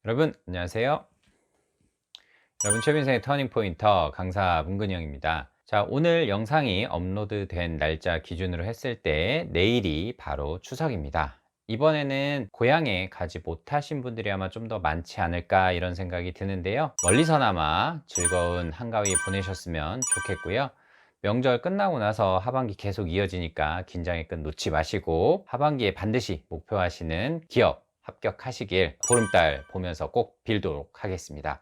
여러분 안녕하세요. 여러분 최민생의 터닝포인터 강사 문근영입니다. 자, 오늘 영상이 업로드된 날짜 기준으로 했을 때 내일이 바로 추석입니다. 이번에는 고향에 가지 못하신 분들이 아마 좀 더 많지 않을까 이런 생각이 드는데요. 멀리서나마 즐거운 한가위 보내셨으면 좋겠고요. 명절 끝나고 나서 하반기 계속 이어지니까 긴장의 끈 놓지 마시고 하반기에 반드시 목표하시는 기업 합격하시길 보름달 보면서 꼭 빌도록 하겠습니다.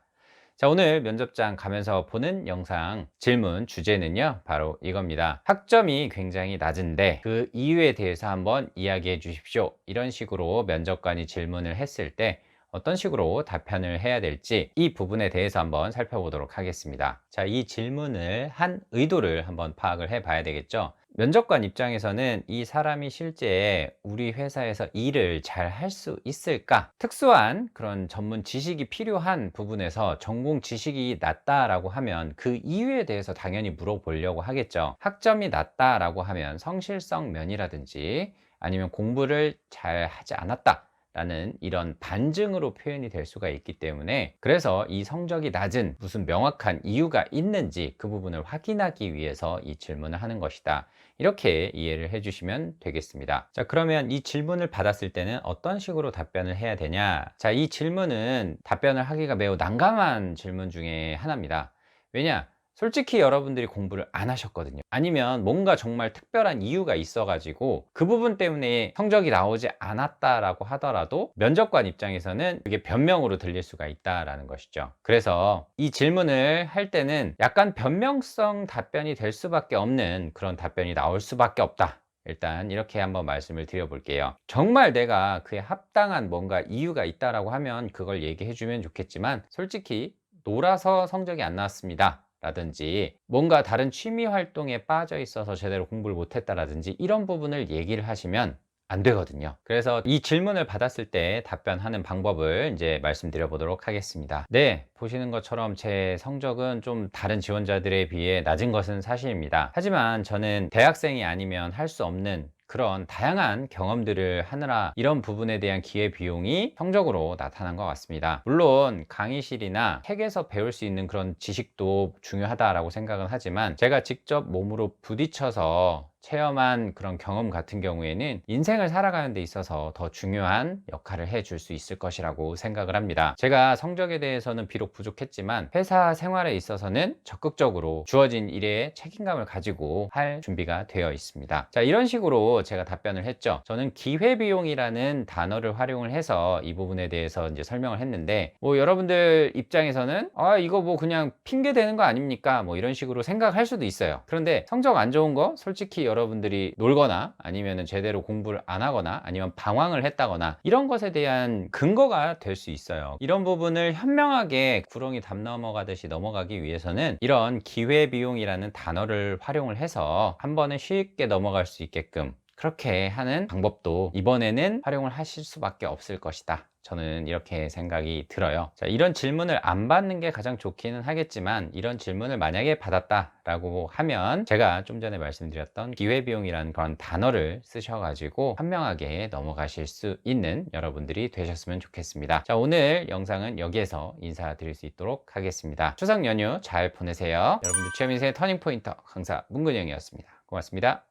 자, 오늘 면접장 가면서 보는 영상 질문 주제는요, 바로 이겁니다. 학점이 굉장히 낮은데 그 이유에 대해서 한번 이야기해 주십시오. 이런 식으로 면접관이 질문을 했을 때 어떤 식으로 답변을 해야 될지 이 부분에 대해서 한번 살펴보도록 하겠습니다. 자, 이 질문을 한 의도를 한번 파악을 해 봐야 되겠죠. 면접관 입장에서는 이 사람이 실제 우리 회사에서 일을 잘 할 수 있을까? 특수한 그런 전문 지식이 필요한 부분에서 전공 지식이 낮다라고 하면 그 이유에 대해서 당연히 물어보려고 하겠죠. 학점이 낮다라고 하면 성실성 면이라든지 아니면 공부를 잘 하지 않았다 라는 이런 반증으로 표현이 될 수가 있기 때문에, 그래서 이 성적이 낮은 무슨 명확한 이유가 있는지 그 부분을 확인하기 위해서 이 질문을 하는 것이다, 이렇게 이해를 해 주시면 되겠습니다. 자, 그러면 이 질문을 받았을 때는 어떤 식으로 답변을 해야 되냐. 자, 이 질문은 답변을 하기가 매우 난감한 질문 중에 하나입니다. 왜냐, 솔직히 여러분들이 공부를 안 하셨거든요. 아니면 뭔가 정말 특별한 이유가 있어 가지고 그 부분 때문에 성적이 나오지 않았다라고 하더라도 면접관 입장에서는 그게 변명으로 들릴 수가 있다라는 것이죠. 그래서 이 질문을 할 때는 약간 변명성 답변이 될 수밖에 없는 그런 답변이 나올 수밖에 없다, 일단 이렇게 한번 말씀을 드려 볼게요. 정말 내가 그에 합당한 뭔가 이유가 있다라고 하면 그걸 얘기해 주면 좋겠지만, 솔직히 놀아서 성적이 안 나왔습니다 라든지 뭔가 다른 취미 활동에 빠져 있어서 제대로 공부를 못했다라든지 이런 부분을 얘기를 하시면 안 되거든요. 그래서 이 질문을 받았을 때 답변하는 방법을 이제 말씀드려 보도록 하겠습니다. 네, 보시는 것처럼 제 성적은 좀 다른 지원자들에 비해 낮은 것은 사실입니다. 하지만 저는 대학생이 아니면 할 수 없는 그런 다양한 경험들을 하느라 이런 부분에 대한 기회비용이 성적으로 나타난 것 같습니다. 물론 강의실이나 책에서 배울 수 있는 그런 지식도 중요하다라고 생각은 하지만, 제가 직접 몸으로 부딪혀서 체험한 그런 경험 같은 경우에는 인생을 살아가는 데 있어서 더 중요한 역할을 해줄 수 있을 것이라고 생각을 합니다. 제가 성적에 대해서는 비록 부족했지만 회사 생활에 있어서는 적극적으로 주어진 일에 책임감을 가지고 할 준비가 되어 있습니다. 자, 이런 식으로 제가 답변을 했죠. 저는 기회비용이라는 단어를 활용을 해서 이 부분에 대해서 이제 설명을 했는데, 뭐 여러분들 입장에서는 이거 뭐 그냥 핑계 대는 거 아닙니까? 뭐 이런 식으로 생각할 수도 있어요. 그런데 성적 안 좋은 거 솔직히 여러분들이 놀거나 아니면 제대로 공부를 안 하거나 아니면 방황을 했다거나 이런 것에 대한 근거가 될 수 있어요. 이런 부분을 현명하게 구렁이 담 넘어가듯이 넘어가기 위해서는 이런 기회비용이라는 단어를 활용을 해서 한 번에 쉽게 넘어갈 수 있게끔 그렇게 하는 방법도 이번에는 활용을 하실 수밖에 없을 것이다, 저는 이렇게 생각이 들어요. 자, 이런 질문을 안 받는 게 가장 좋기는 하겠지만, 이런 질문을 만약에 받았다라고 하면 제가 좀 전에 말씀드렸던 기회비용이라는 그런 단어를 쓰셔가지고 현명하게 넘어가실 수 있는 여러분들이 되셨으면 좋겠습니다. 자, 오늘 영상은 여기에서 인사드릴 수 있도록 하겠습니다. 추석 연휴 잘 보내세요. 여러분들 최민수의 터닝포인터 강사 문근영이었습니다. 고맙습니다.